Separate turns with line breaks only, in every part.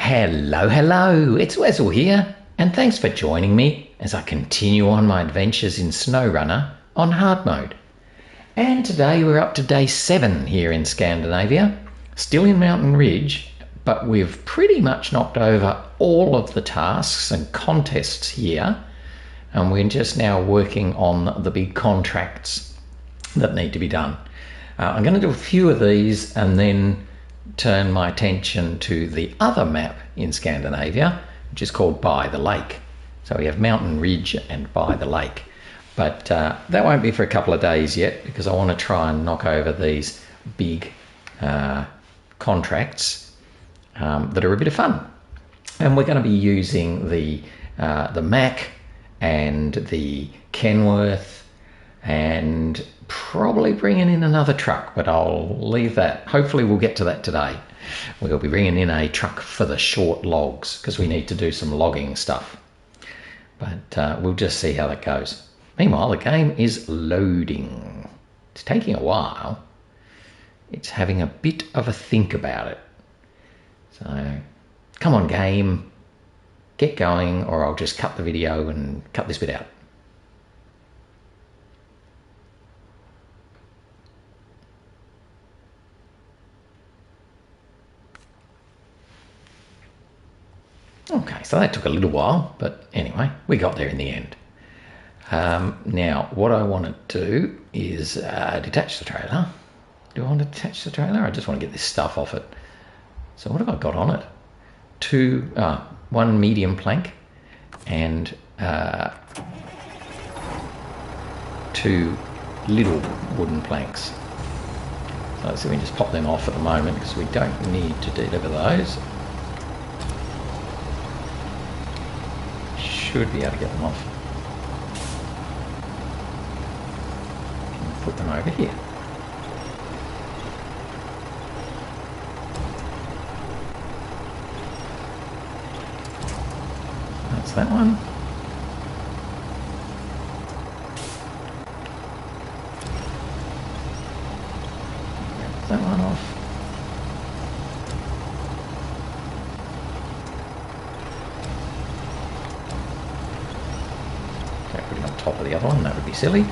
Hello, hello, it's Wessel here, and thanks for joining me as I continue on my adventures in SnowRunner on hard mode. And today we're up to day 7 here in Scandinavia, still in Mountain Ridge, but we've pretty much knocked over all of the tasks and contests here, and we're just now working on the big contracts that need to be done. I'm going to do a few of these and then turn my attention to the other map in Scandinavia, which is called By the Lake. So we have Mountain Ridge and By the Lake. But that won't be for a couple of days yet, because I want to try and knock over these big contracts that are a bit of fun. And we're going to be using the Mack and the Kenworth, and probably bringing in another truck, but I'll leave that. Hopefully we'll get to that today. We'll be bringing in a truck for the short logs because we need to do some logging stuff. But we'll just see how that goes. Meanwhile, the game is loading. It's taking a while. It's having a bit of a think about it. So, come on game, get going, or I'll just cut the video and cut this bit out. Okay, so that took a little while, but anyway, we got there in the end. Now, what I want to do is detach the trailer. Do I want to detach the trailer? I just want to get this stuff off it. So what have I got on it? One medium plank and 2 little wooden planks. So let's see if we can just pop them off at the moment, because we don't need to deliver those. Should be able to get them off. Put them over here. That's that one. Get that one off. Put it on top of the other one, that would be silly.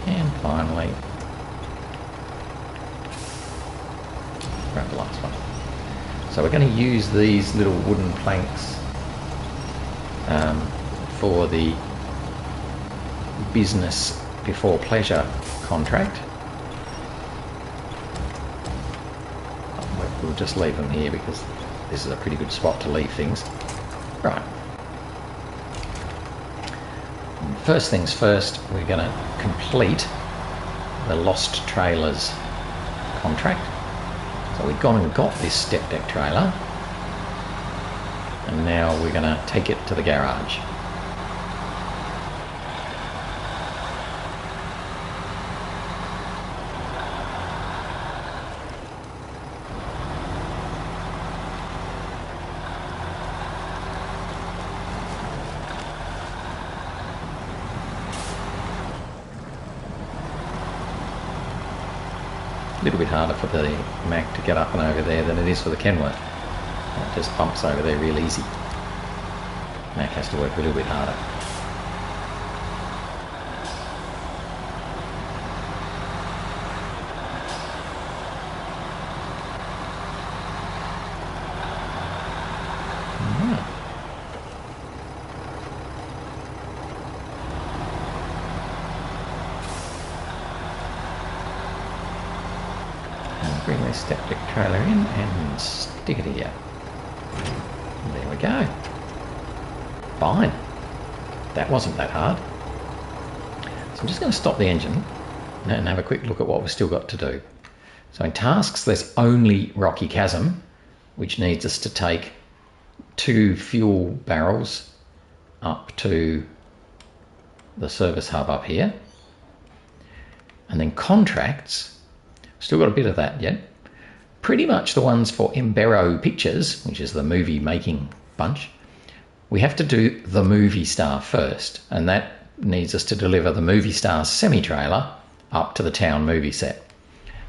And finally, grab the last one. So we're going to use these little wooden planks for the business before pleasure contract. We'll just leave them here because this is a pretty good spot to leave things. Right. First things first, we're going to complete the Lost Trailers contract. So we've gone and got this step deck trailer, and now we're going to take it to the garage. A little bit harder for the Mack to get up and over there than it is for the Kenworth. It just bumps over there real easy. Mack has to work a little bit harder. Bring this step deck trailer in and stick it here. There we go. Fine. That wasn't that hard. So I'm just going to stop the engine and have a quick look at what we've still got to do. So in tasks, there's only Rocky Chasm, which needs us to take 2 fuel barrels up to the service hub up here. And then contracts, still got a bit of that yet. Pretty much the ones for Embero Pictures, which is the movie making bunch. We have to do the movie star first, and that needs us to deliver the movie star's semi-trailer up to the town movie set.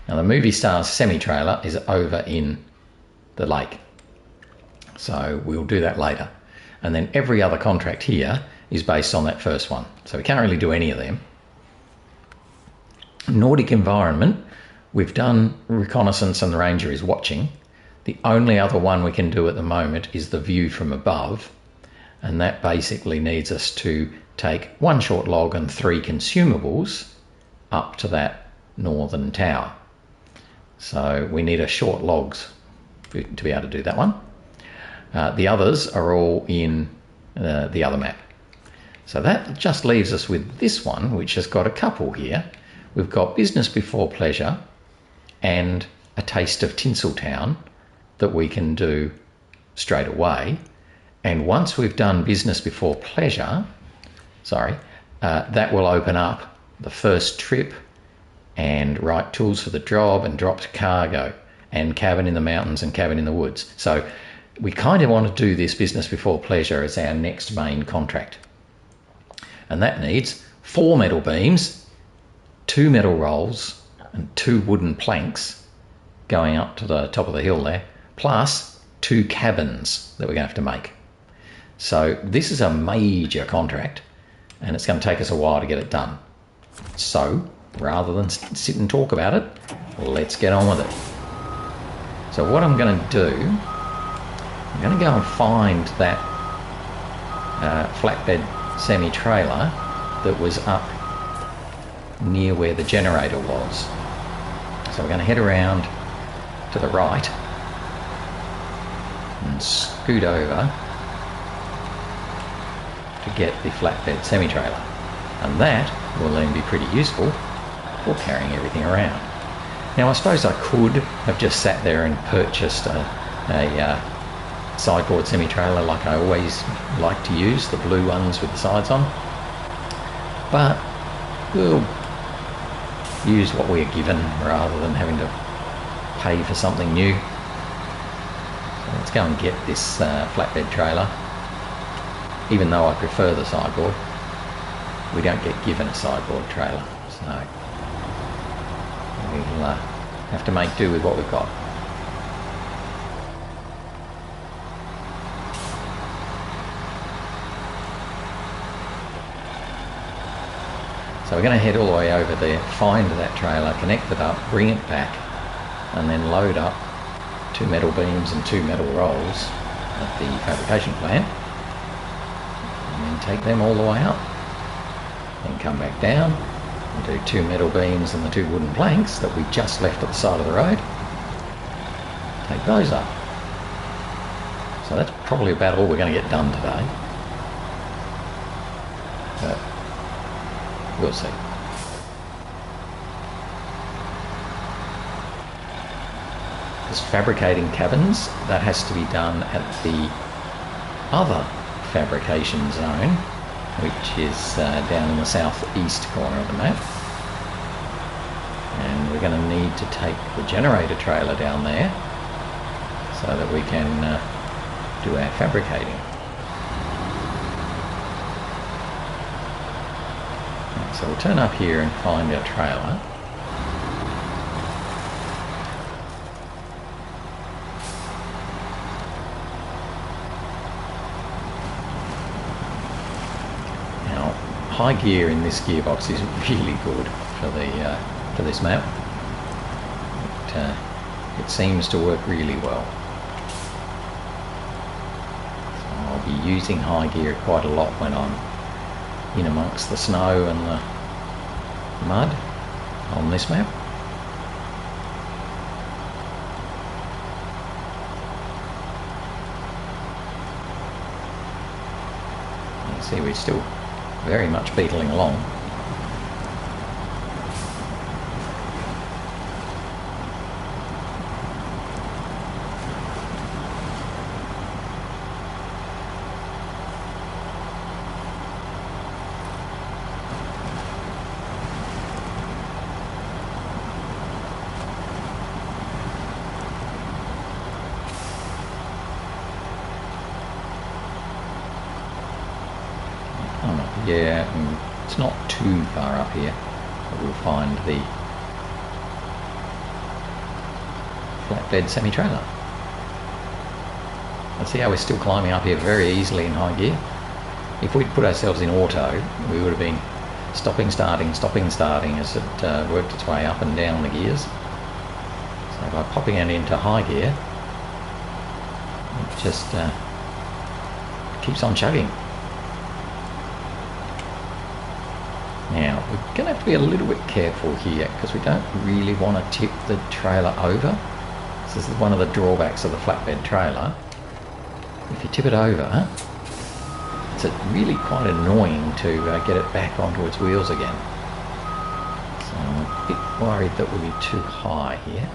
Now the movie star's semi-trailer is over in the lake, so we'll do that later. And then every other contract here is based on that first one, so we can't really do any of them. Nordic environment, we've done reconnaissance and the ranger is watching. The only other one we can do at the moment is the view from above, and that basically needs us to take one short log and 3 consumables up to that northern tower. So we need a short logs to be able to do that one. The others are all in the other map. So that just leaves us with this one, which has got a couple here. We've got Business Before Pleasure and A Taste of Tinseltown that we can do straight away. And once we've done Business Before Pleasure, that will open up the first trip and right tools for the job and dropped cargo and cabin in the mountains and cabin in the woods. So we kind of want to do this Business Before Pleasure as our next main contract. And that needs 4 metal beams, 2 metal rolls and 2 wooden planks going up to the top of the hill there, plus 2 cabins that we're going to have to make. So this is a major contract and it's going to take us a while to get it done. So rather than sit and talk about it, let's get on with it. So what I'm going to do, I'm going to go and find that flatbed semi-trailer that was up near where the generator was. So we're going to head around to the right and scoot over to get the flatbed semi-trailer, and that will then be pretty useful for carrying everything around. Now I suppose I could have just sat there and purchased a sideboard semi-trailer like I always like to use, the blue ones with the sides on, but we'll use what we're given rather than having to pay for something new. So let's go and get this flatbed trailer. Even though I prefer the sideboard, we don't get given a sideboard trailer, so we'll have to make do with what we've got. So we're going to head all the way over there, find that trailer, connect it up, bring it back, and then load up 2 metal beams and 2 metal rolls at the fabrication plant, and then take them all the way up. Then come back down and do 2 metal beams and the 2 wooden planks that we just left at the side of the road. Take those up. So that's probably about all we're going to get done today. But we'll see. This fabricating cabins, that has to be done at the other fabrication zone, which is down in the southeast corner of the map. And we're going to need to take the generator trailer down there so that we can do our fabricating. So we'll turn up here and find our trailer. Now, high gear in this gearbox is really good for this map. It seems to work really well. So I'll be using high gear quite a lot when I'm in amongst the snow and the mud on this map. You can see we're still very much beetling along. Yeah, it's not too far up here, but we'll find the Flatbed Semi-Trailer. And see how we're still climbing up here very easily in high gear? If we'd put ourselves in auto, we would have been stopping, starting as it worked its way up and down the gears. So by popping it into high gear, it just keeps on chugging. Now, we're going to have to be a little bit careful here because we don't really want to tip the trailer over. So this is one of the drawbacks of the flatbed trailer. If you tip it over, it's really quite annoying to get it back onto its wheels again. So I'm a bit worried that we'll be too high here.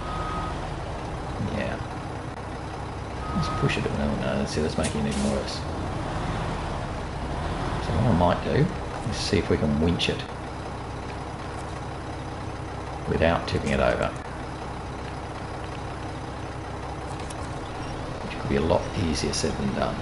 Yeah. Let's push it. No, let's see, that's making it even worse. So what I might do is see if we can winch it without tipping it over. Which could be a lot easier said than done.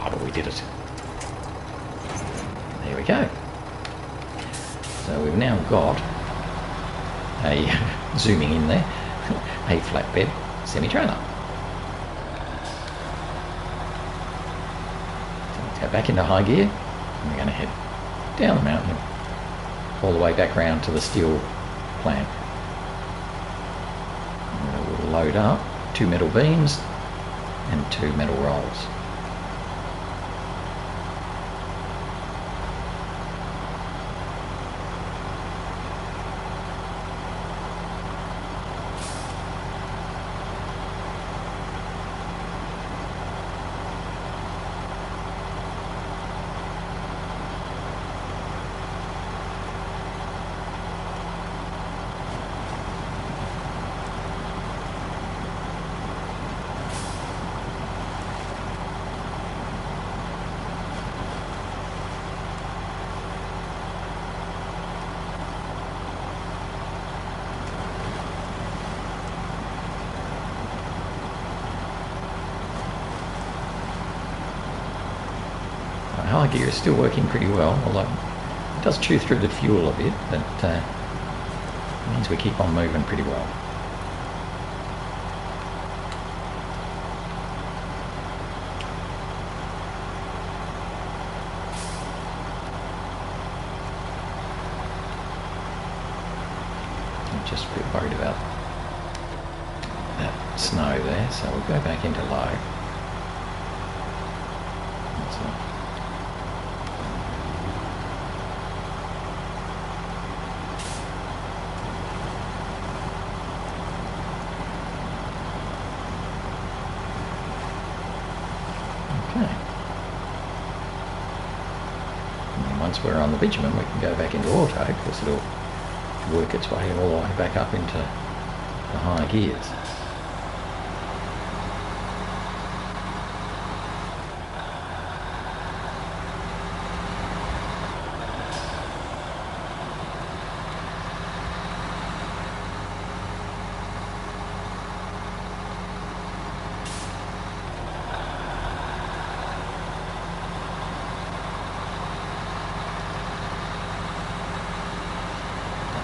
But we did it. There we go. So we've now got a, zooming in there, a flatbed semi-trailer. So let's go back into high gear, and we're going to head down the mountain, all the way back round to the steel plant. And we'll load up 2 metal beams and 2 metal rolls. High gear is still working pretty well, although it does chew through the fuel a bit, but it means we keep on moving pretty well. I'm just a bit worried about that snow there, so we'll go back into low. Okay. And then once we're on the bitumen, we can go back into auto because it'll work its way all the way back up into the higher gears.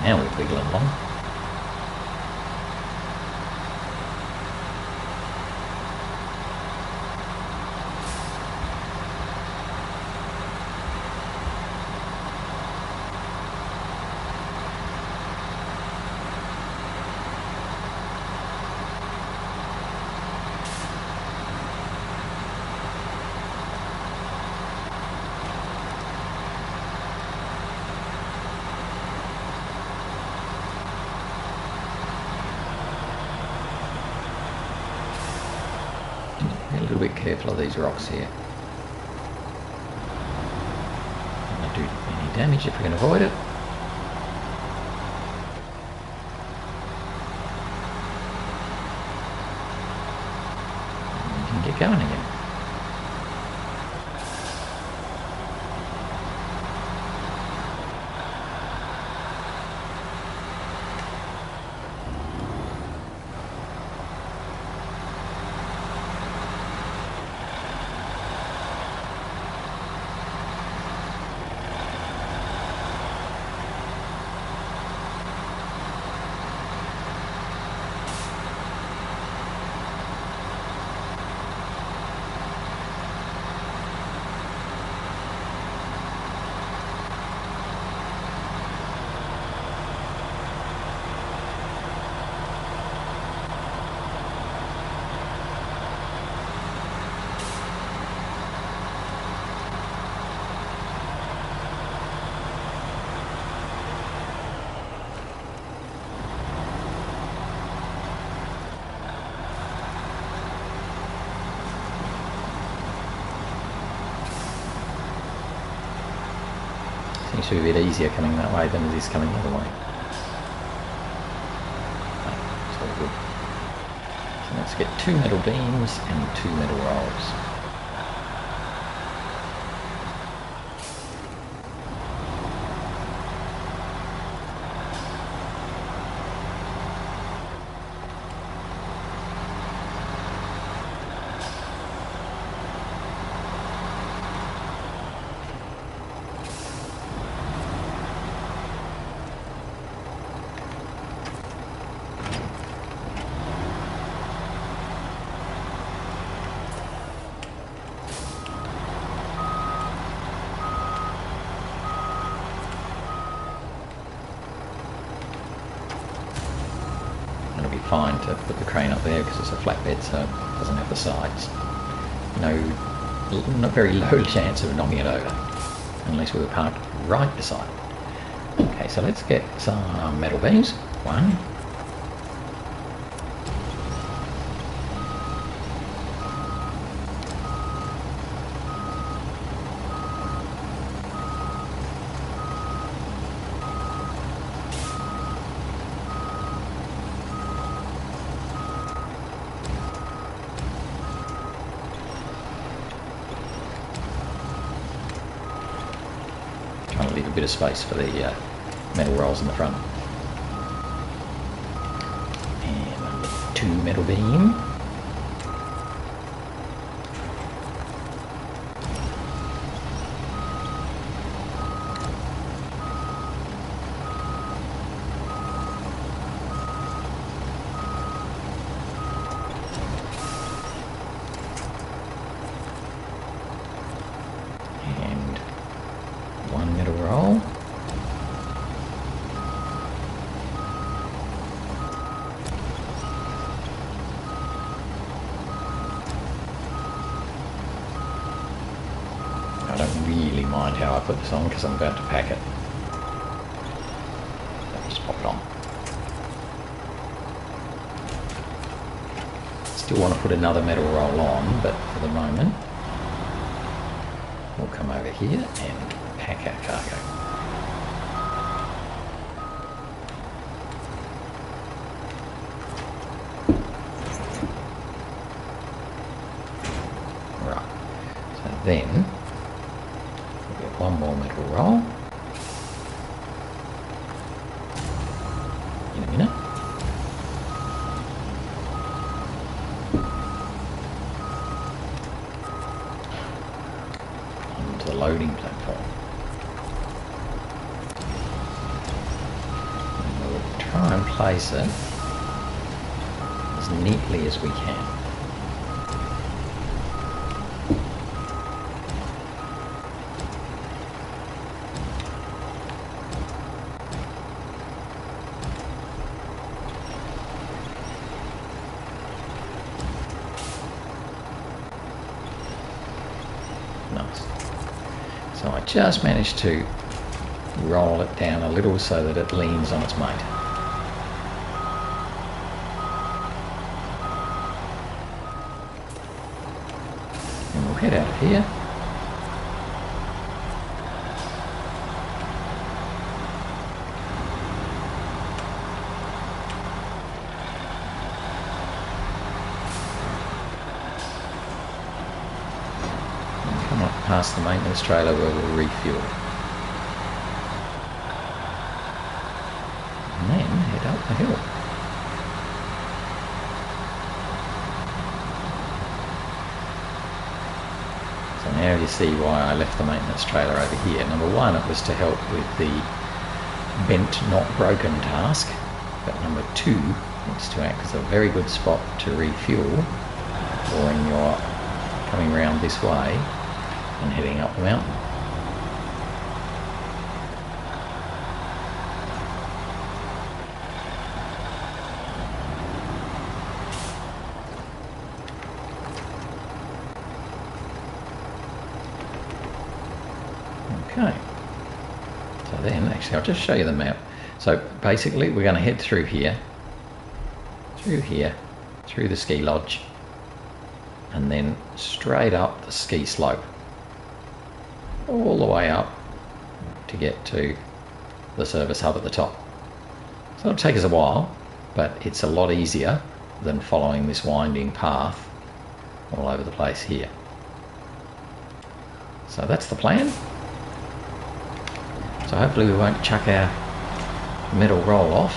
Now we're wiggling along. Be a little bit careful of these rocks here. Don't want to do any damage if we can avoid it. And we can get going again. Seems to be a bit easier coming that way than it is coming the other way. Okay, it's all good. So let's get 2 metal beams and 2 metal rolls. Fine to put the crane up there because it's a flatbed, so it doesn't have the sides. Not very low chance of knocking it over unless we were parked right beside it. Okay, so let's get some metal beams. 1. Trying to leave a bit of space for the metal rolls in the front. And 2 metal beam. Roll. I don't really mind how I put this on because I'm about to pack it. I'll just pop it on. Still want to put another metal roll on, but for the moment we'll come over here and pack our cargo. Right, so then we'll get 1 more metal roll in a minute. Onto the loading platform. Try and place it as neatly as we can. Nice. So I just managed to roll it down a little so that it leans on its mate. Head out of here. And come up past the maintenance trailer where we'll refuel. And then head up the hill. Now you see why I left the maintenance trailer over here. Number 1, it was to help with the bent not broken task, but number 2, it's to act as a very good spot to refuel when you're coming around this way and heading up the mountain. Okay, so then actually I'll just show you the map. So basically we're going to head through here, through the ski lodge, and then straight up the ski slope, all the way up to get to the service hub at the top. So it'll take us a while, but it's a lot easier than following this winding path all over the place here. So that's the plan. So hopefully we won't chuck our metal roll off,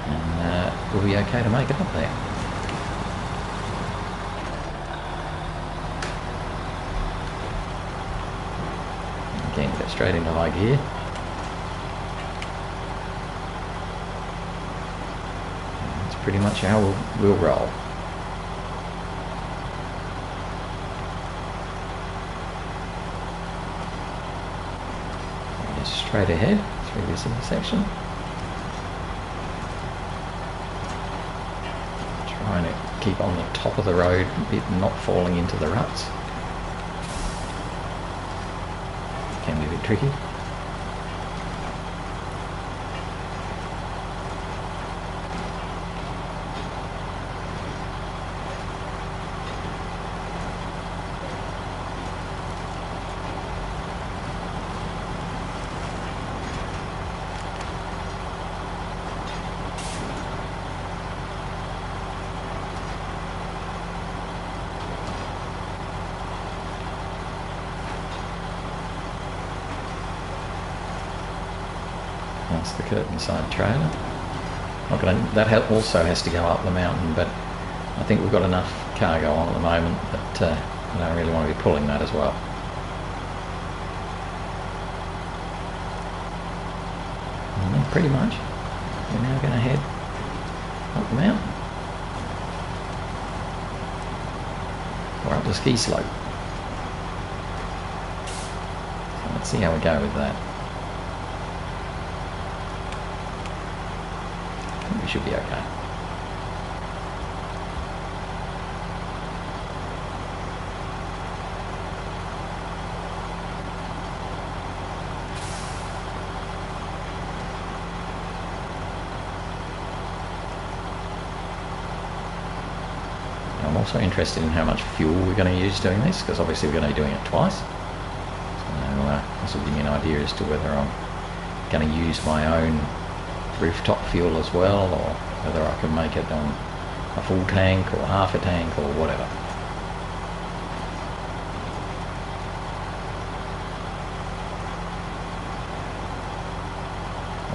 and we'll be okay to make it up there. Again, go straight into high gear. And that's pretty much how we'll roll. Straight ahead through this intersection. Trying to keep on the top of the road a bit, not falling into the ruts. Can be a bit tricky. That's the curtain side trailer. That also has to go up the mountain, but I think we've got enough cargo on at the moment that I don't really want to be pulling that as well. And then pretty much we're now going to head up the mountain, or up the ski slope. So let's see how we go with that. We should be okay. I'm also interested in how much fuel we're going to use doing this, because obviously we're going to be doing it twice. So this will give me an idea as to whether I'm going to use my own rooftop fuel as well, or whether I can make it on a full tank or half a tank or whatever.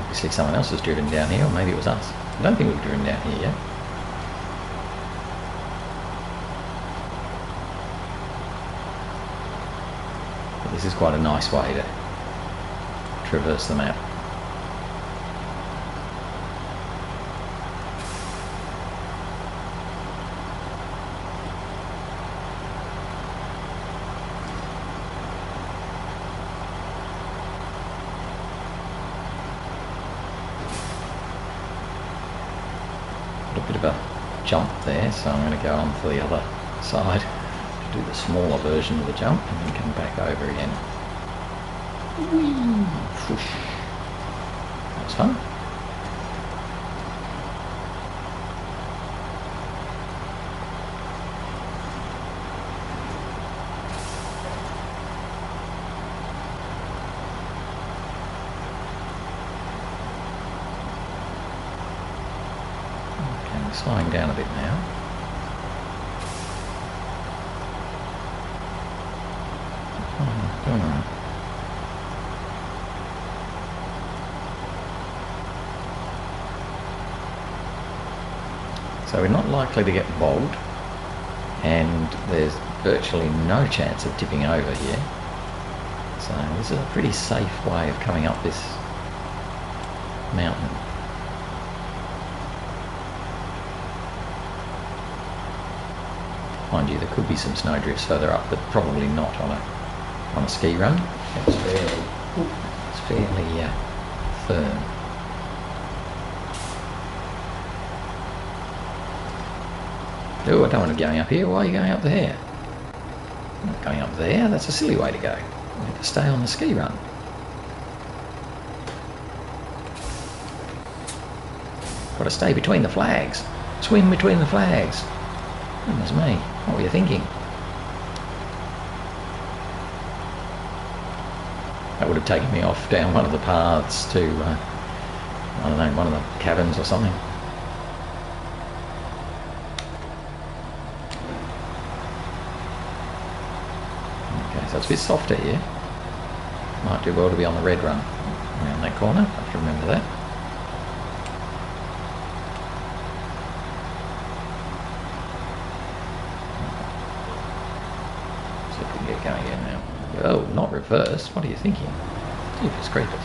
Obviously someone else has driven down here, or maybe it was us. I don't think we've driven down here yet. But this is quite a nice way to traverse the map. A bit of a jump there, so I'm going to go on to the other side to do the smaller version of the jump and then come back over again. Whee! That was fun. Slowing down a bit now. Doing all right. So we're not likely to get bogged, and there's virtually no chance of tipping over here. So this is a pretty safe way of coming up this mountain. Mind you, there could be some snow drifts further up, but probably not on a ski run. It's fairly firm. Oh, I don't want to be going up here. Why are you going up there? I'm not going up there. That's a silly way to go. You have to stay on the ski run. Got to stay between the flags. Swim between the flags. Goodness me, what were you thinking? That would have taken me off down one of the paths to, I don't know, one of the cabins or something. Okay, so it's a bit softer here. Might do well to be on the red run around that corner. I have to remember that. See if we can get going again now. Oh, not reverse. What are you thinking? Jeepers creepers.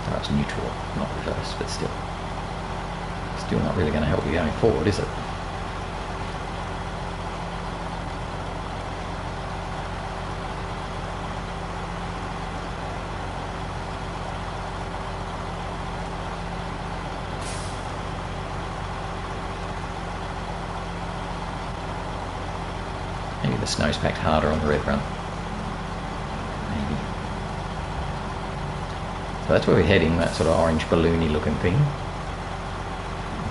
Oh, it's neutral, not reverse, but still not really going to help you going forward, is it? Maybe the snow's packed harder on the red run. Maybe. So that's where we're heading, that sort of orange balloony looking thing.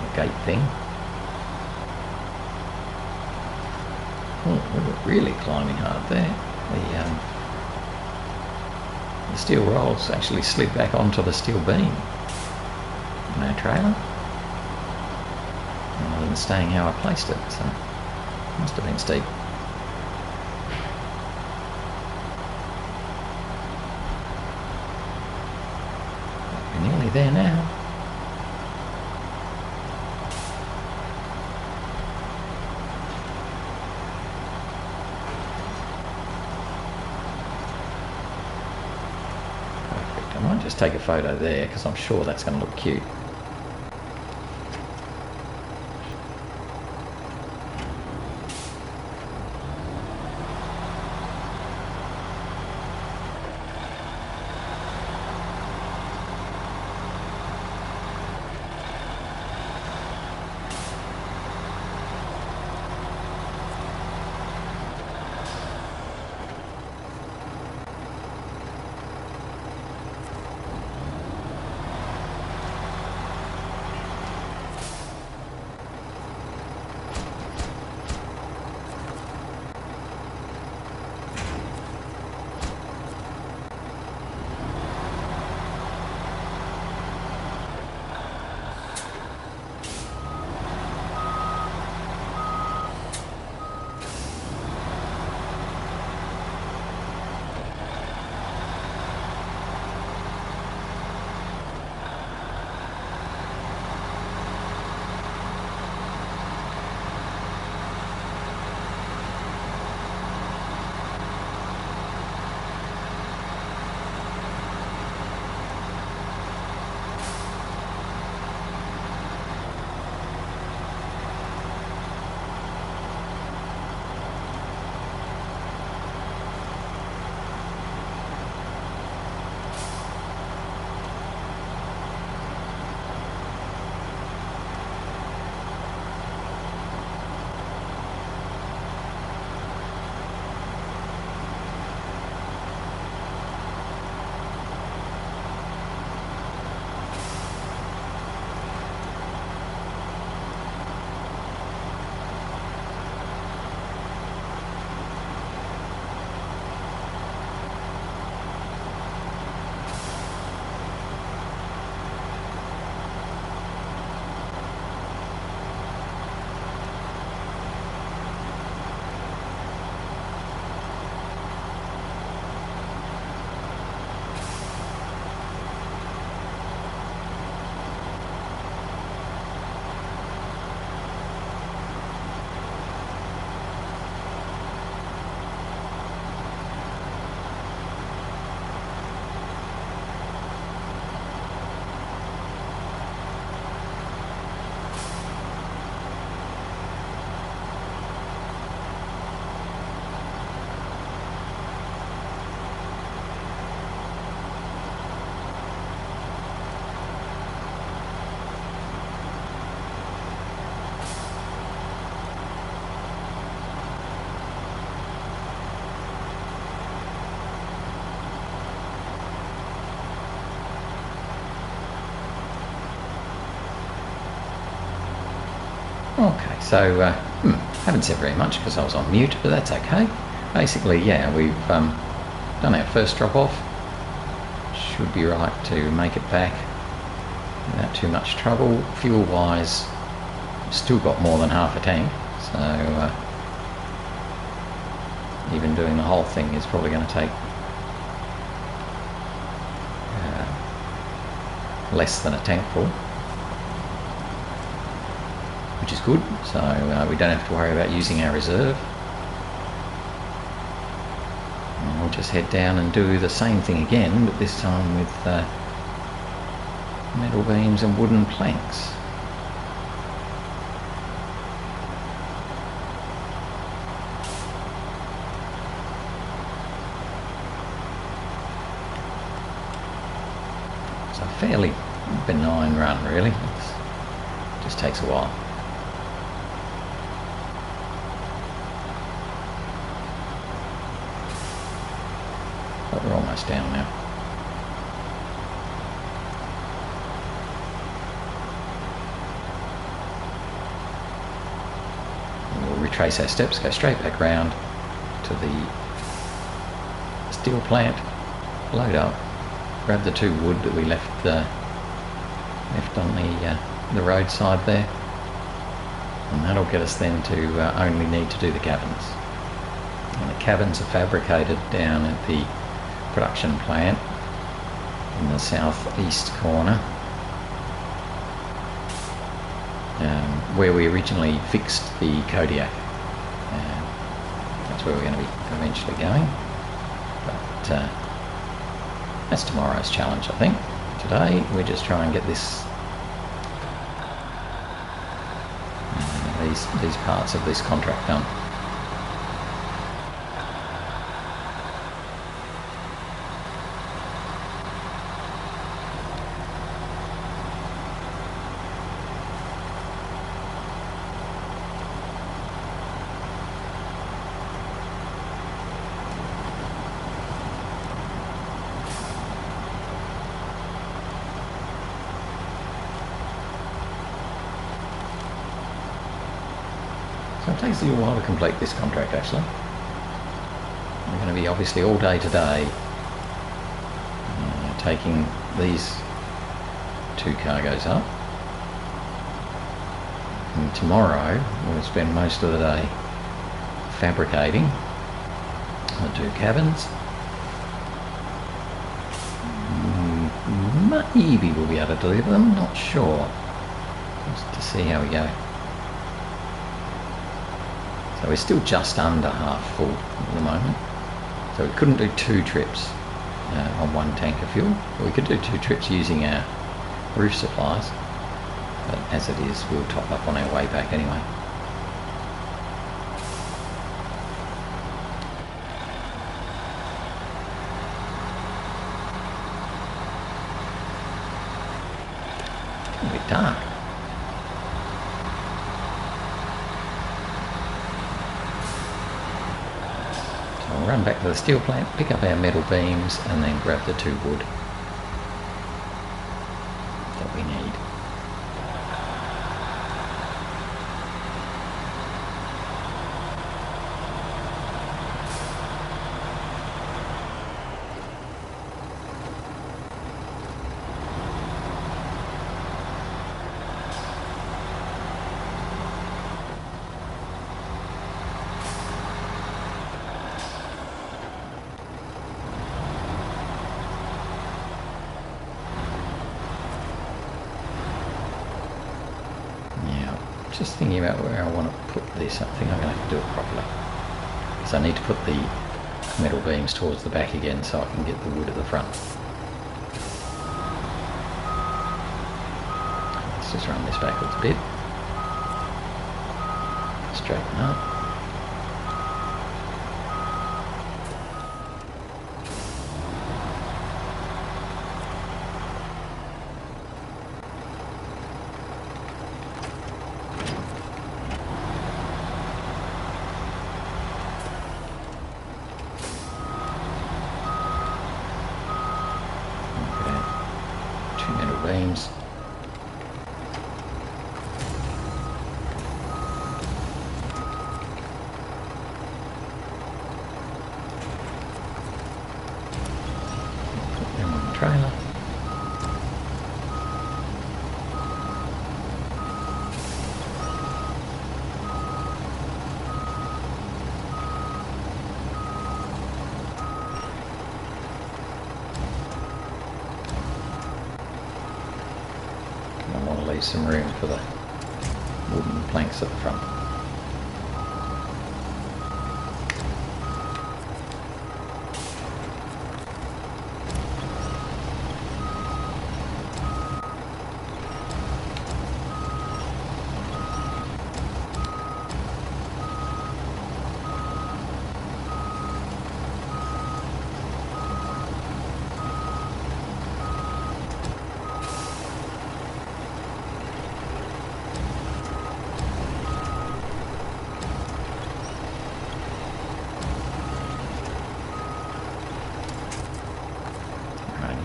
The gate thing. Oh, we're really climbing hard there. The steel rolls actually slid back onto the steel beam in our trailer, rather than staying how I placed it, so it must have been steep. We're nearly there now. Perfect. I might just take a photo there because I'm sure that's going to look cute. Okay, so Haven't said very much because I was on mute, but that's okay. Basically, yeah, we've done our first drop off. Should be right to make it back without too much trouble. Fuel wise, still got more than half a tank, so even doing the whole thing is probably going to take less than a tank full, which is good, so we don't have to worry about using our reserve. And we'll just head down and do the same thing again, but this time with metal beams and wooden planks. It's a fairly benign run, really. It just takes a while. But we're almost down now. And we'll retrace our steps, go straight back round to the steel plant, load up, grab the 2 wood that we left on the roadside there, and that'll get us then to only need to do the cabins. And the cabins are fabricated down at the production plant in the southeast corner, where we originally fixed the Kodiak. That's where we're going to be eventually going, but that's tomorrow's challenge, I think. Today we're just trying to get this these parts of this contract done. So it takes a little while to complete this contract, actually. We're going to be obviously all day today taking these 2 cargoes up. And tomorrow we'll spend most of the day fabricating the 2 cabins. Maybe we'll be able to deliver them, not sure. Just to see how we go. So we're still just under half full at the moment. So we couldn't do 2 trips on 1 tank of fuel. We could do 2 trips using our roof supplies, but as it is, we'll top up on our way back anyway. It's a bit dark. We'll run back to the steel plant, pick up our metal beams, and then grab the 2 wood that we need. Just thinking about where I want to put this. I think I'm going to have to do it properly, because I need to put the metal beams towards the back again so I can get the wood at the front. Let's just run this backwards a bit. Straighten up. Beams. leave some room for the wooden planks at the front.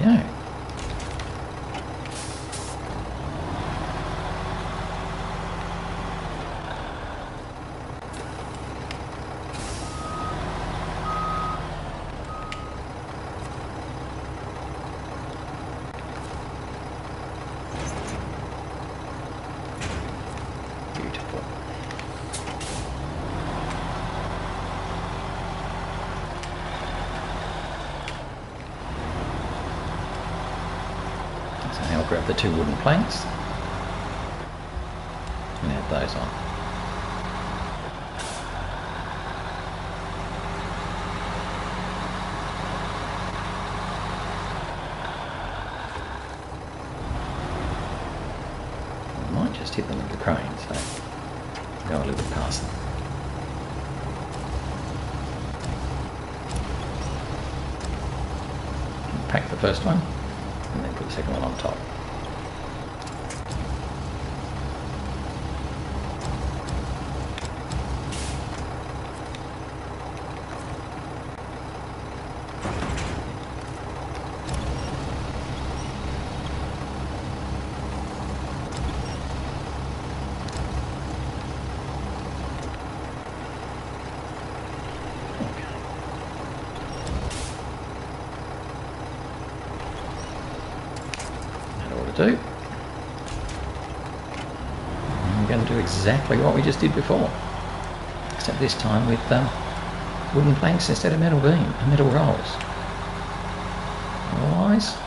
Yeah. Beautiful. So now I'll grab the two wooden planks and add those on. I might just hit them with the crane, so go a little bit past them. Pack the first one and then put the second one on top. Do. I'm going to do exactly what we just did before, except this time with wooden planks instead of metal rolls. Otherwise,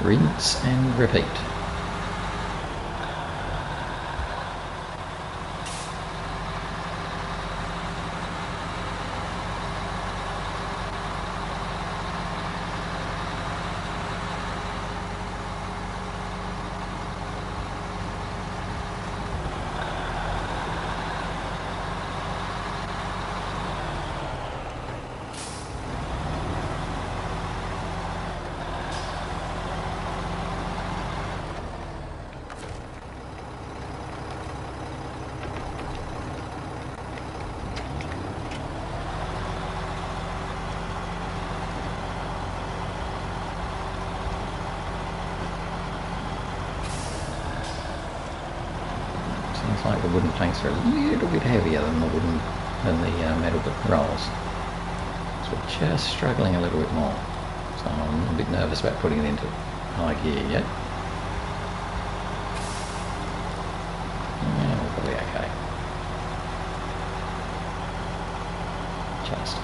rinse and repeat. Seems like the wooden planks are a little bit heavier than the metal rolls. So we're just struggling a little bit more. So I'm a bit nervous about putting it into high gear yet. Yeah, we'll be okay. Just.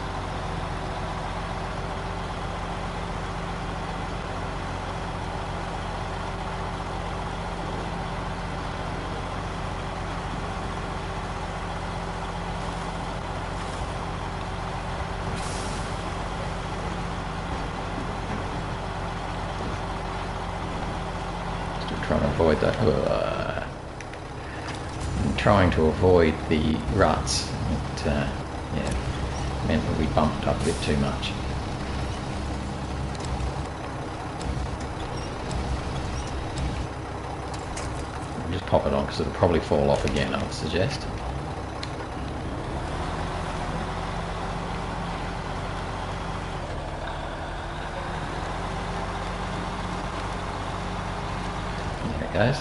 Trying to avoid that. I'm trying to avoid the ruts. It yeah, meant that we bumped up a bit too much. I'll just pop it on because it'll probably fall off again, I would suggest. Goes.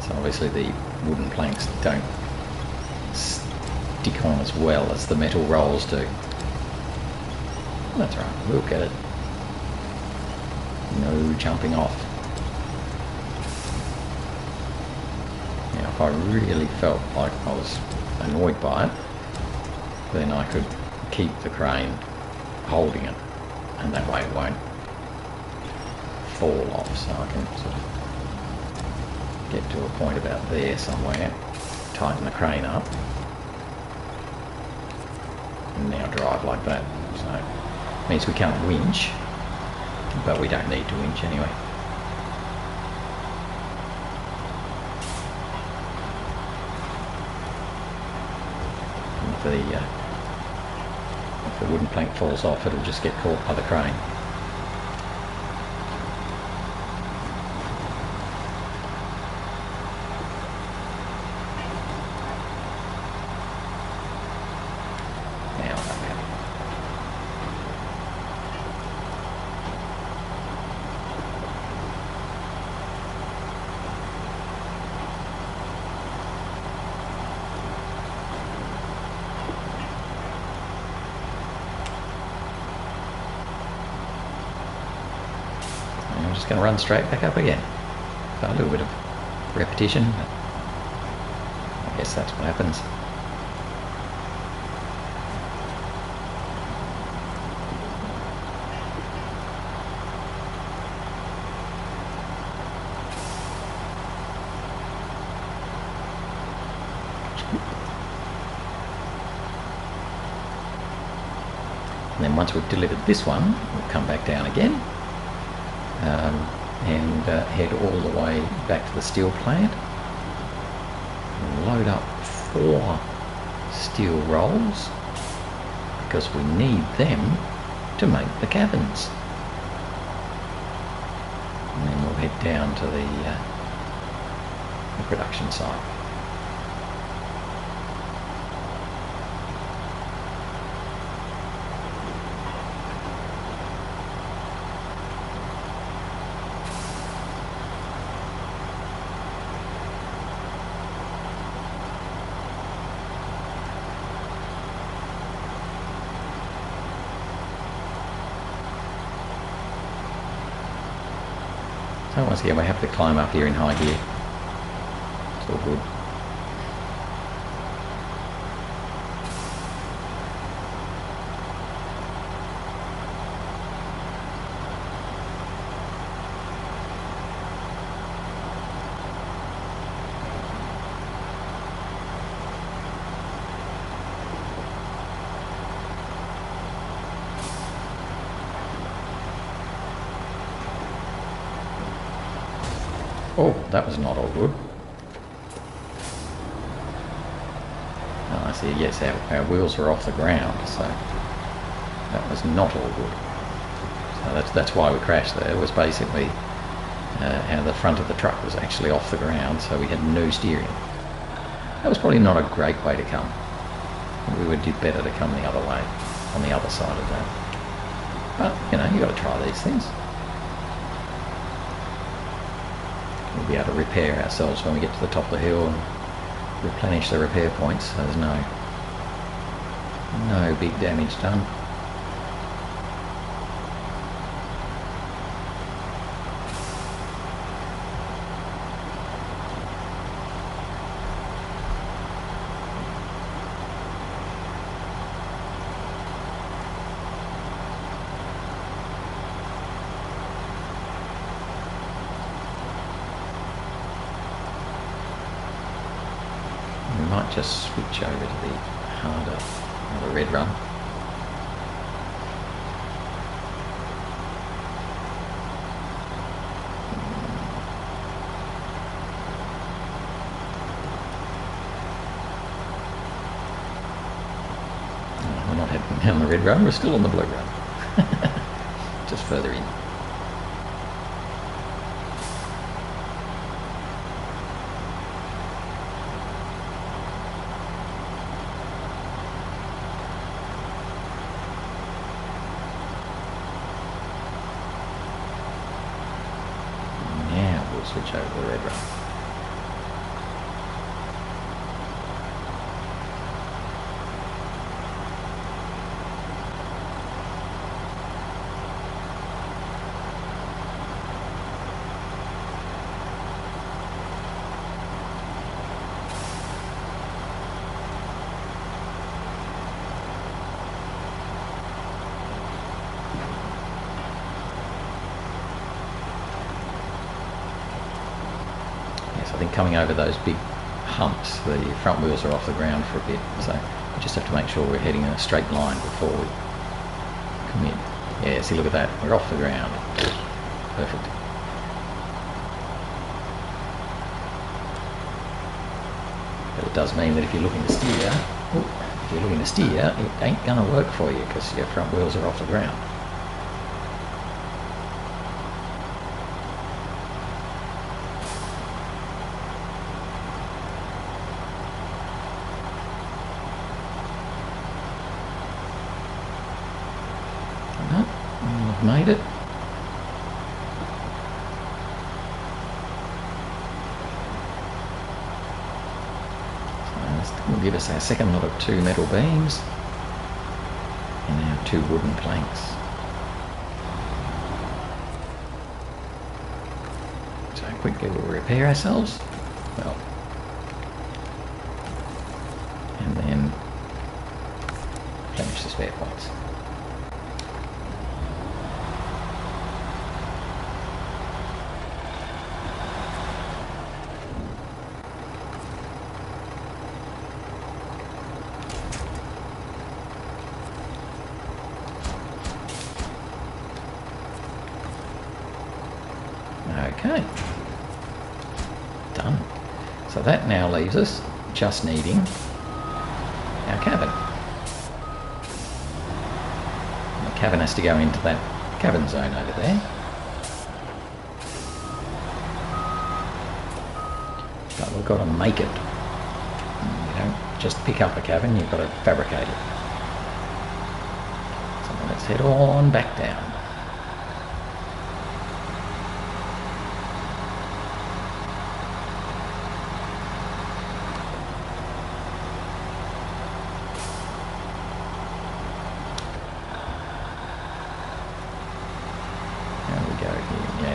So obviously the wooden planks don't stick on as well as the metal rolls do. That's right, we'll get it. No jumping off. Now if I really felt like I was annoyed by it, then I could keep the crane holding it, and that way it won't fall off, so I can sort of get to a point about there somewhere, tighten the crane up, and now drive like that. So it means we can't winch, but we don't need to winch anyway. And if the wooden plank falls off, it'll just get caught by the crane. I'm just going to run straight back up again. So a little bit of repetition, but I guess that's what happens. And then once we've delivered this one, we'll come back down again and head all the way back to the steel plant and load up 4 steel rolls because we need them to make the cabins. And then we'll head down to the production site. So once again we have to climb up here in high gear. It's all good. Oh, that was not all good. Oh, I see, yes, our wheels were off the ground, so that was not all good. So that's why we crashed there. It was basically how the front of the truck was actually off the ground, so we had no steering. That was probably not a great way to come. We would do better to come the other way, on the other side of that. But, you know, you've got to try these things. We'll be able to repair ourselves when we get to the top of the hill and replenish the repair points, so there's no big damage done. Might just switch over to the harder, or the red run. We're not heading down the red run, we're still on the blue run. Just further in. Switch over to the red run. I think coming over those big humps, the front wheels are off the ground for a bit, so we just have to make sure we're heading in a straight line before we come in. Yeah, see, look at that, we're off the ground. Perfect. But it does mean that if you're looking to steer, it ain't going to work for you because your front wheels are off the ground. I've made it. So will give us our second lot of 2 metal beams and our 2 wooden planks. So quickly we'll repair ourselves. Well, and then finish the spare parts. Okay, done. So that now leaves us just needing our cabin. And the cabin has to go into that cabin zone over there. But we've got to make it. You don't just pick up a cabin, you've got to fabricate it. So let's head on back down.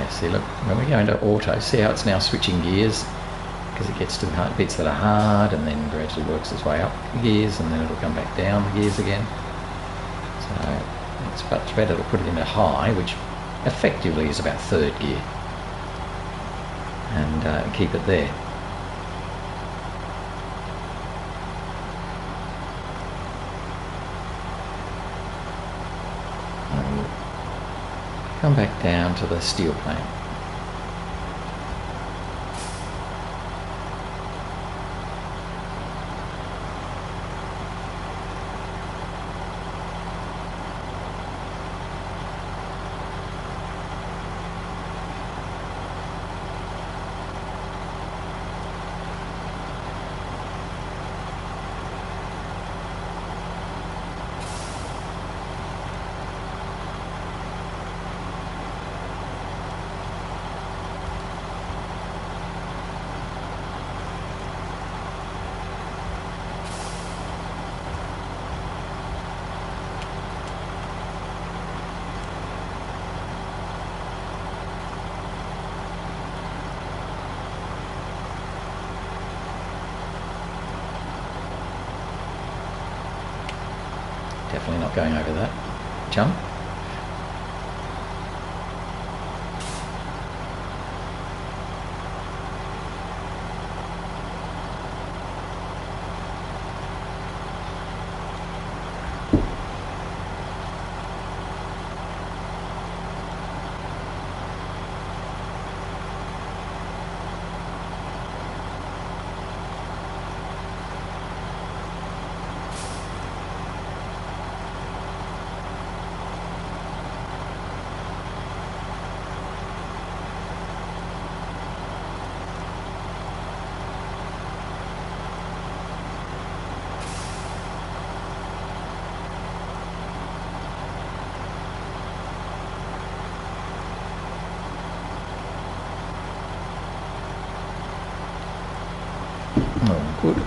See, look, when we go into auto, see how it's now switching gears because it gets to the bits that are hard and then gradually works its way up the gears and then it'll come back down the gears again. So it's much better to put it into high, which effectively is about 3rd gear, and keep it there. Come back down to the steel plant. Definitely not going over that jump. Oh, good.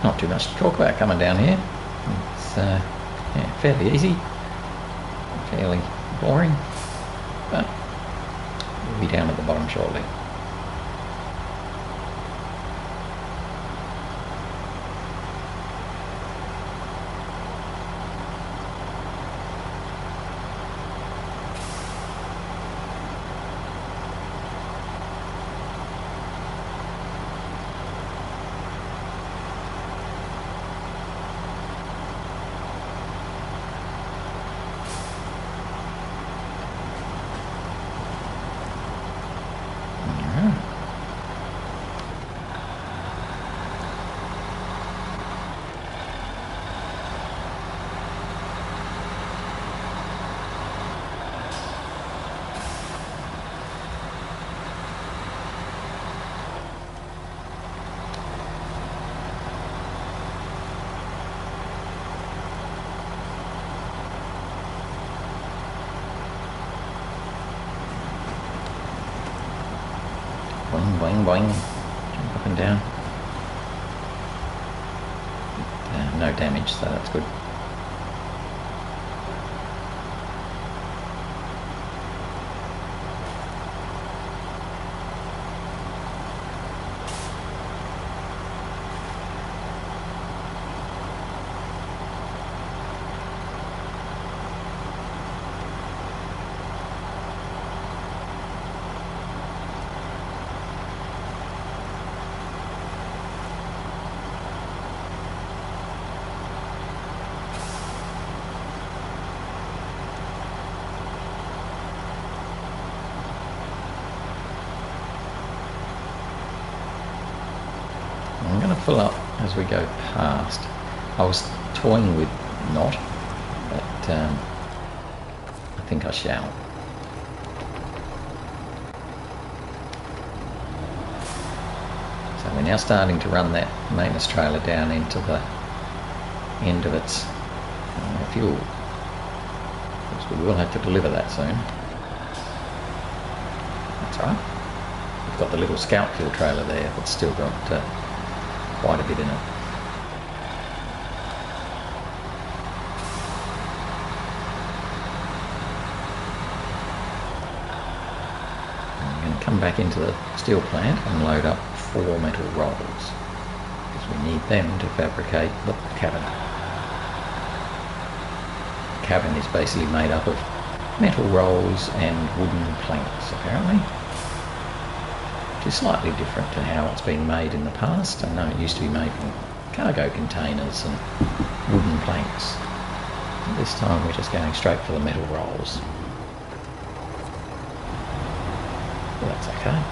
Not too much to talk about coming down here. It's yeah, fairly easy, fairly boring, but we'll be down at the bottom shortly. Boing, boing, boing. Jump up and down. No damage, so that's good. I'm going to fill up as we go past. I was toying with not, but I think I shall. So we're now starting to run that maintenance trailer down into the end of its fuel. Of course, we will have to deliver that soon. That's all right. We've got the little scout fuel trailer there, but still got quite a bit in it. I'm going to come back into the steel plant and load up 4 metal rolls, because we need them to fabricate the cabin. The cabin is basically made up of metal rolls and wooden planks, apparently. Which is slightly different to how it's been made in the past. I know it used to be made from cargo containers and wooden planks. This time we're just going straight for the metal rolls. Well, that's okay.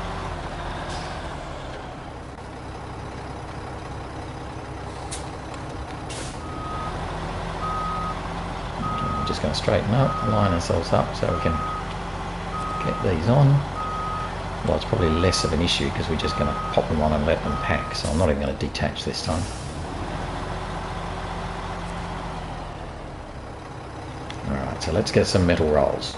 We're just going to straighten up, line ourselves up so we can get these on. Well, it's probably less of an issue because we're just going to pop them on and let them pack, so I'm not even going to detach this time. Alright, so let's get some metal rolls.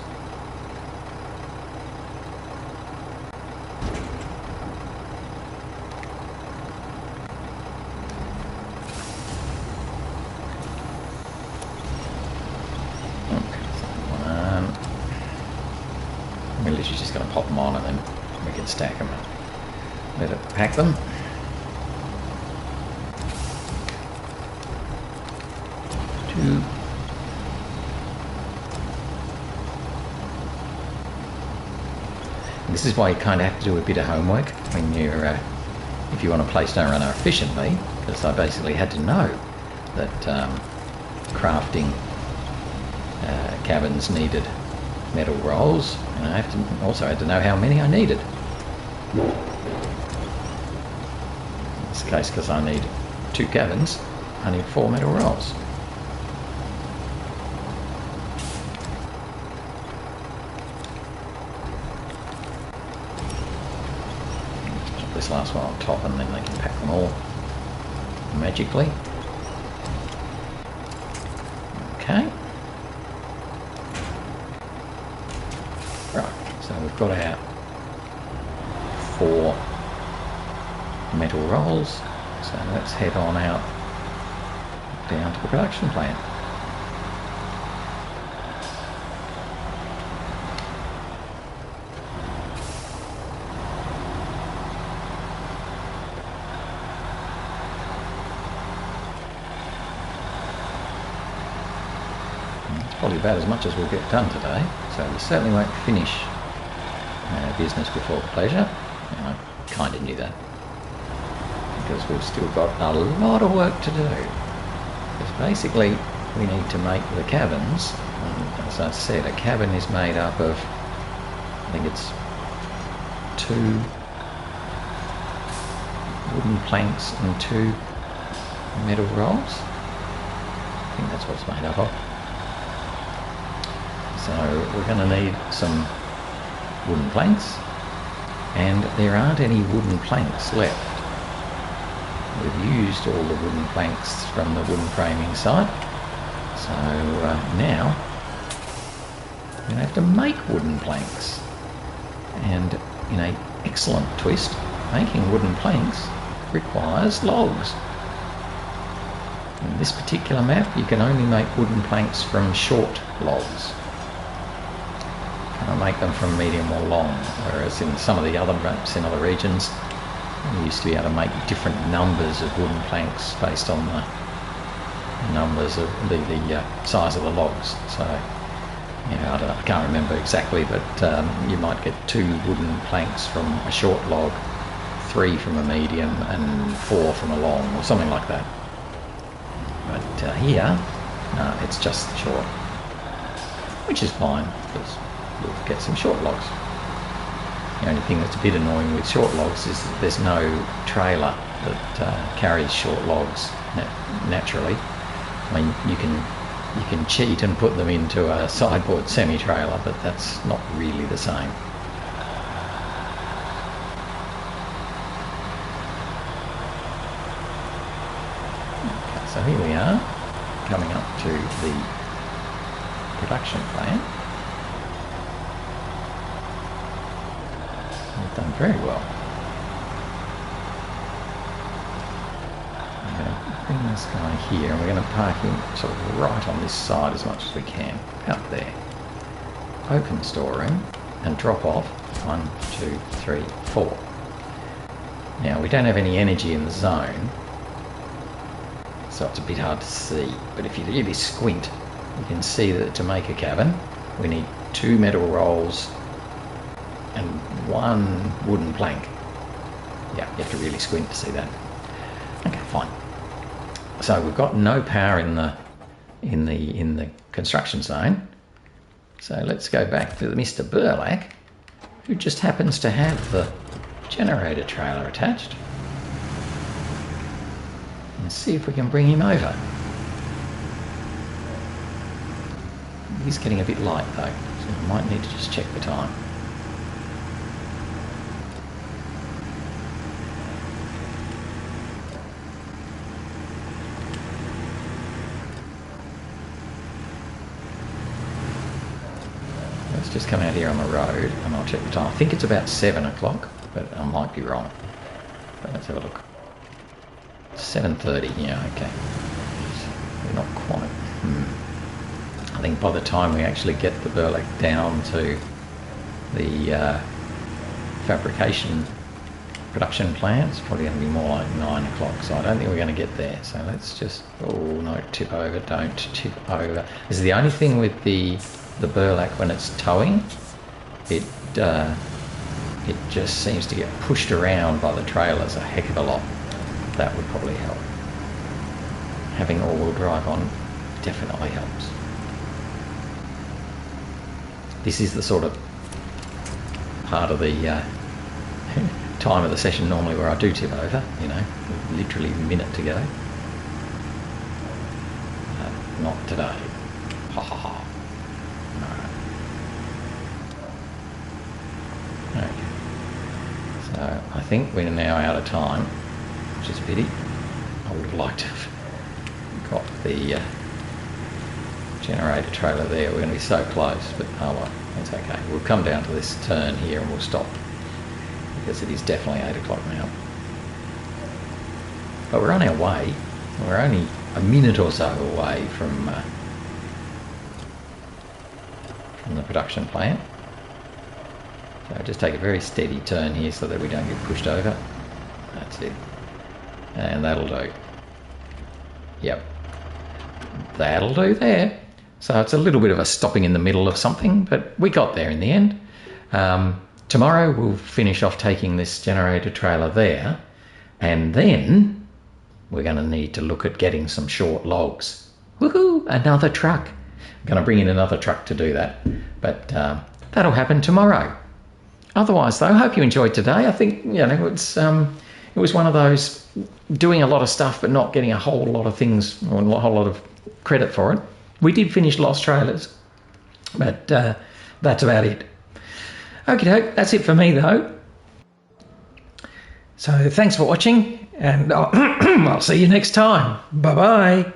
Okay, so one. We're literally just going to pop them on and then we can stack them and let it pack them. Two. And this is why you kind of have to do a bit of homework when you're, if you want to play SnowRunner efficiently, because I basically had to know that crafting cabins needed metal rolls, and I also had to know how many I needed. In this case, because I need 2 cabins, I need 4 metal rolls. Put this last one on top and then they can pack them all magically. Okay. Right, so we've got our 4 metal rolls, so let's head on out down to the production plant. It's probably about as much as we'll get done today, so we certainly won't finish business before pleasure, and I kind of knew that, because we've still got a lot of work to do. Because basically we need to make the cabins, and as I said, a cabin is made up of, I think it's 2 wooden planks and 2 metal rolls. I think that's what it's made up of. So we're going to need some wooden planks, and there aren't any wooden planks left. We've used all the wooden planks from the wooden framing site, so now we're going to have to make wooden planks. And in an excellent twist, making wooden planks requires logs. In this particular map, you can only make wooden planks from short logs. I make them from medium or long, whereas in some of the other maps in other regions you used to be able to make different numbers of wooden planks based on the numbers of the size of the logs. So, you know, I can't remember exactly, but you might get 2 wooden planks from a short log, 3 from a medium and 4 from a long, or something like that. But here, it's just short, which is fine, because we'll get some short logs. The only thing that's a bit annoying with short logs is that there's no trailer that carries short logs naturally. I mean, you can cheat and put them into a sideboard semi-trailer, but that's not really the same. Okay, so here we are, coming up to the production plant. We've done very well. I'm going to bring this guy here, and we're going to park him sort of right on this side as much as we can. Out there. Open storeroom and drop off 1, 2, 3, 4. Now we don't have any energy in the zone, so it's a bit hard to see, but if you really squint, you can see that to make a cabin we need 2 metal rolls and 1 wooden plank. Yeah, you have to really squint to see that. Okay, fine. So we've got no power in the construction zone. So let's go back to Mr. Burlack, who just happens to have the generator trailer attached, and see if we can bring him over. He's getting a bit light though, so we might need to just check the time. Let's just come out here on the road and I'll check the time. I think it's about 7 o'clock, but I might be wrong. But let's have a look. 7:30, yeah, okay. We're not quite. I think by the time we actually get the burlap down to the fabrication production plant, it's probably going to be more like 9 o'clock, so I don't think we're going to get there. So let's just, oh no, tip over, don't tip over. This is the only thing with the burlap when it's towing, it just seems to get pushed around by the trailers a heck of a lot. That would probably help. Having all-wheel drive on definitely helps. This is the sort of part of the time of the session normally where I do tip over, you know, literally a minute to go. Not today. Ha ha ha. Alright. Okay. So I think we're now out of time, which is a pity. I would have liked to have got the generator trailer there. We're going to be so close, but oh well, that's okay. We'll come down to this turn here and we'll stop, because it is definitely 8 o'clock now. But we're on our way. We're only a minute or so away from the production plant. So just take a very steady turn here so that we don't get pushed over. That's it. And that'll do. Yep. That'll do there. So it's a little bit of a stopping in the middle of something, but we got there in the end. Tomorrow we'll finish off taking this generator trailer there, and then we're going to need to look at getting some short logs. Woohoo! Another truck. I'm going to bring in another truck to do that, but that'll happen tomorrow. Otherwise, though, I hope you enjoyed today. I think, you know, it was one of those doing a lot of stuff but not getting a whole lot of things or a whole lot of credit for it. We did finish lost trailers, but that's about it. Okay, that's it for me, though. So thanks for watching, and I'll see you next time. Bye-bye.